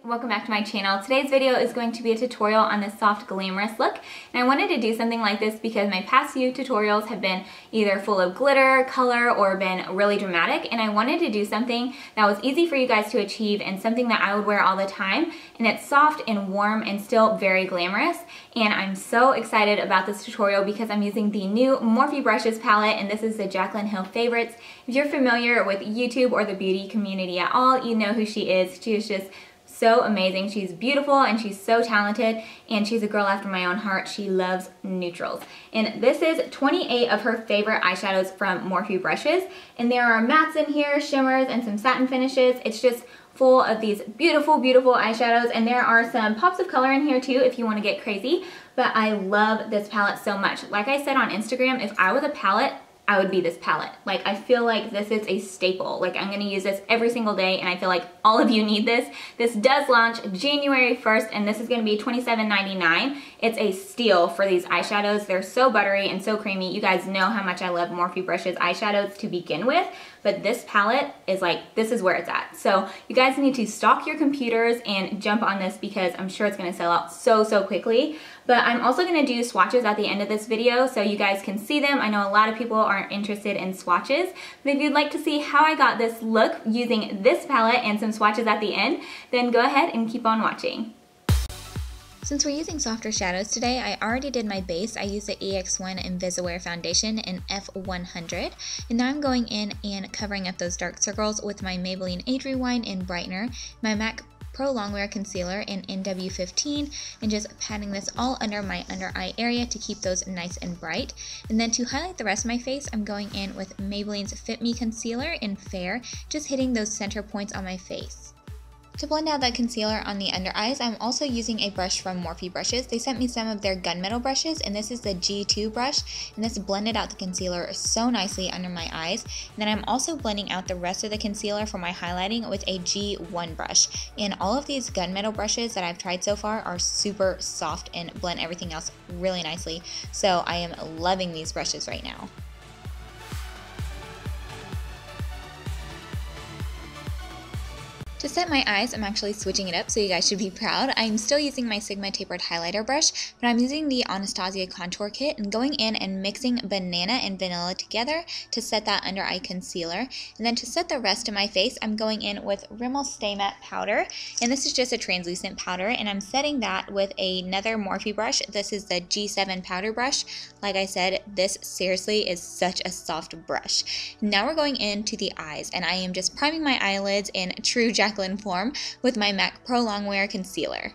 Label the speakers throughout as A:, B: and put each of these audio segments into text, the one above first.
A: Welcome back to my channel. Today's video is going to be a tutorial on this soft glamorous look, and I wanted to do something like this because my past few tutorials have been either full of glitter, color, or been really dramatic, and I wanted to do something that was easy for you guys to achieve and something that I would wear all the time, and it's soft and warm and still very glamorous. And I'm so excited about this tutorial because I'm using the new Morphe Brushes palette, and this is the Jaclyn Hill Favorites. If you're familiar with YouTube or the beauty community at all, you know who she is. She is just so amazing. She's beautiful and she's so talented, and she's a girl after my own heart. She loves neutrals. And this is 28 of her favorite eyeshadows from Morphe Brushes, and there are mattes in here, shimmers, and some satin finishes. It's just full of these beautiful, beautiful eyeshadows, and there are some pops of color in here too if you want to get crazy, but I love this palette so much. Like I said on Instagram, if I was a palette, I would be this palette. Like, I feel like this is a staple. Like, I'm gonna use this every single day, and I feel like all of you need this. This does launch January 1st, and this is gonna be $27.99. It's a steal for these eyeshadows. They're so buttery and so creamy. You guys know how much I love Morphe Brushes eyeshadows to begin with, but this palette is like, this is where it's at. So you guys need to stock your computers and jump on this because I'm sure it's gonna sell out so, so quickly. But I'm also gonna do swatches at the end of this video so you guys can see them. I know a lot of people aren't interested in swatches, but if you'd like to see how I got this look using this palette and some swatches at the end, then go ahead and keep on watching.
B: Since we're using softer shadows today, I already did my base. I used the EX1 Invisiwear Foundation-F100, and now I'm going in and covering up those dark circles with my Maybelline Age Rewind-brightener, my MAC Prolongwear concealer in NW15, and just patting this all under my under eye area to keep those nice and bright. And then to highlight the rest of my face, I'm going in with Maybelline's Fit Me concealer in Fair, just hitting those center points on my face. To blend out that concealer on the under eyes, I'm also using a brush from Morphe Brushes. They sent me some of their gunmetal brushes, and this is the G2 brush, and this blended out the concealer so nicely under my eyes. And then I'm also blending out the rest of the concealer for my highlighting with a G1 brush. And all of these gunmetal brushes that I've tried so far are super soft and blend everything else really nicely. So I am loving these brushes right now. To set my eyes, I'm actually switching it up, so you guys should be proud. I'm still using my Sigma tapered highlighter brush, but I'm using the Anastasia Contour Kit and going in and mixing banana and vanilla together to set that under eye concealer. And then to set the rest of my face, I'm going in with Rimmel Stay Matte powder, and this is just a translucent powder, and I'm setting that with another Morphe brush. This is the G7 powder brush. Like I said, this seriously is such a soft brush. Now we're going into the eyes, and I am just priming my eyelids in true Jaclyn form with my MAC Prolongwear concealer.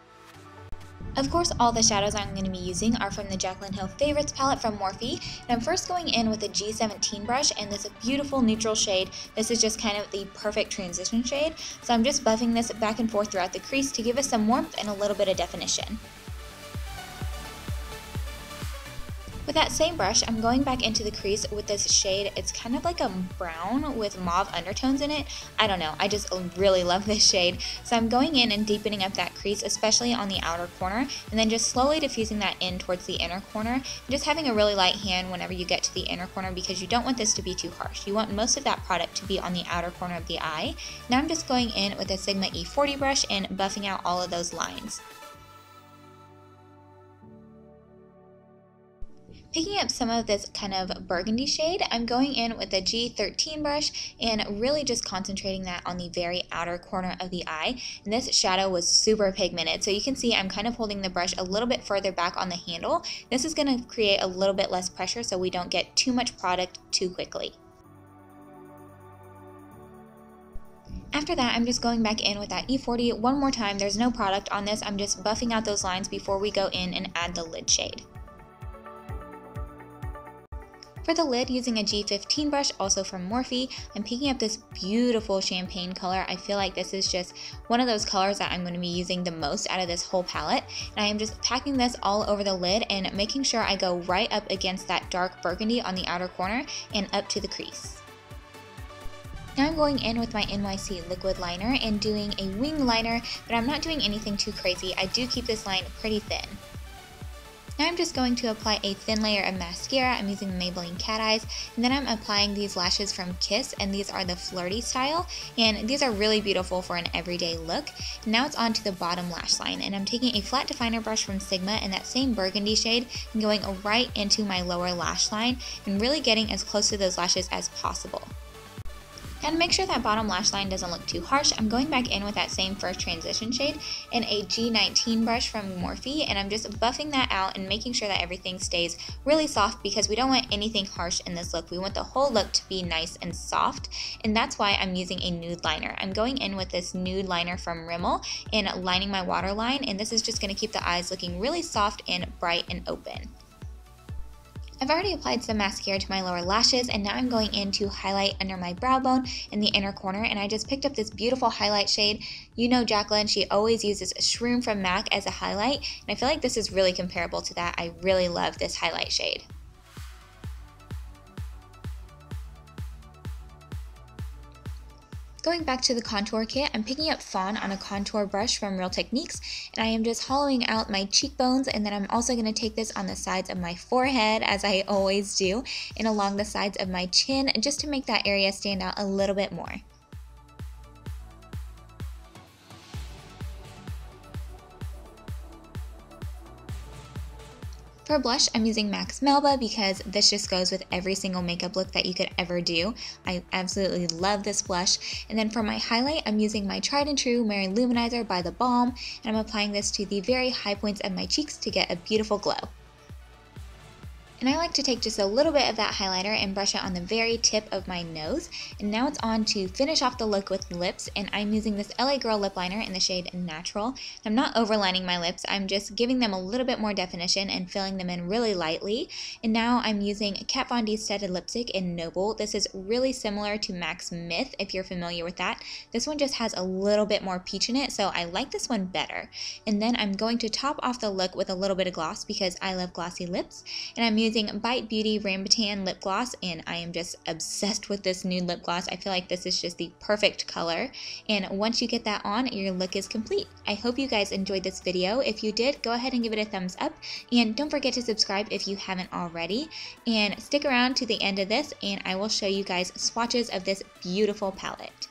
B: Of course, all the shadows I'm going to be using are from the Jaclyn Hill Favorites palette from Morphe, and I'm first going in with a G17 brush and this beautiful neutral shade. This is just kind of the perfect transition shade, so I'm just buffing this back and forth throughout the crease to give us some warmth and a little bit of definition. With that same brush, I'm going back into the crease with this shade. It's kind of like a brown with mauve undertones in it. I don't know, I just really love this shade. So I'm going in and deepening up that crease, especially on the outer corner, and then just slowly diffusing that in towards the inner corner. And just having a really light hand whenever you get to the inner corner because you don't want this to be too harsh. You want most of that product to be on the outer corner of the eye. Now I'm just going in with a Sigma E40 brush and buffing out all of those lines. Picking up some of this kind of burgundy shade, I'm going in with a G13 brush and really just concentrating that on the very outer corner of the eye. And this shadow was super pigmented, so you can see I'm kind of holding the brush a little bit further back on the handle. This is going to create a little bit less pressure so we don't get too much product too quickly. After that, I'm just going back in with that E40 one more time. There's no product on this. I'm just buffing out those lines before we go in and add the lid shade. For the lid, using a G15 brush, also from Morphe, I'm picking up this beautiful champagne color. I feel like this is just one of those colors that I'm going to be using the most out of this whole palette. And I am just packing this all over the lid and making sure I go right up against that dark burgundy on the outer corner and up to the crease. Now I'm going in with my NYC liquid liner and doing a wing liner, but I'm not doing anything too crazy. I do keep this line pretty thin. Now I'm just going to apply a thin layer of mascara. I'm using Maybelline Cat Eyes, and then I'm applying these lashes from Kiss, and these are the Flirty style, and these are really beautiful for an everyday look. Now it's on to the bottom lash line, and I'm taking a flat definer brush from Sigma in that same burgundy shade and going right into my lower lash line and really getting as close to those lashes as possible. And to make sure that bottom lash line doesn't look too harsh, I'm going back in with that same first transition shade in a G19 brush from Morphe, and I'm just buffing that out and making sure that everything stays really soft because we don't want anything harsh in this look. We want the whole look to be nice and soft, and that's why I'm using a nude liner. I'm going in with this nude liner from Rimmel and lining my waterline, and this is just going to keep the eyes looking really soft and bright and open. I've already applied some mascara to my lower lashes, and now I'm going in to highlight under my brow bone in the inner corner, and I just picked up this beautiful highlight shade. You know Jaclyn, she always uses Shroom from MAC as a highlight, and I feel like this is really comparable to that. I really love this highlight shade. Going back to the contour kit, I'm picking up Fawn on a contour brush from Real Techniques, and I am just hollowing out my cheekbones, and then I'm also going to take this on the sides of my forehead, as I always do, and along the sides of my chin, just to make that area stand out a little bit more. For blush, I'm using MAC's Melba because this just goes with every single makeup look that you could ever do. I absolutely love this blush. And then for my highlight, I'm using my tried and true MaryLoumanizer by The Balm, and I'm applying this to the very high points of my cheeks to get a beautiful glow. And I like to take just a little bit of that highlighter and brush it on the very tip of my nose. And now it's on to finish off the look with lips, and I'm using this LA Girl lip liner in the shade Natural. I'm not overlining my lips, I'm just giving them a little bit more definition and filling them in really lightly. And now I'm using Kat Von D Studded Lipstick in Noble. This is really similar to MAC's Myth, if you're familiar with that. This one just has a little bit more peach in it, so I like this one better. And then I'm going to top off the look with a little bit of gloss because I love glossy lips. And I'm using Bite Beauty-Rambutan lip gloss, and I am just obsessed with this nude lip gloss. I feel like this is just the perfect color, and once you get that on, your look is complete. I hope you guys enjoyed this video. If you did, go ahead and give it a thumbs up, and don't forget to subscribe if you haven't already, and stick around to the end of this and I will show you guys swatches of this beautiful palette.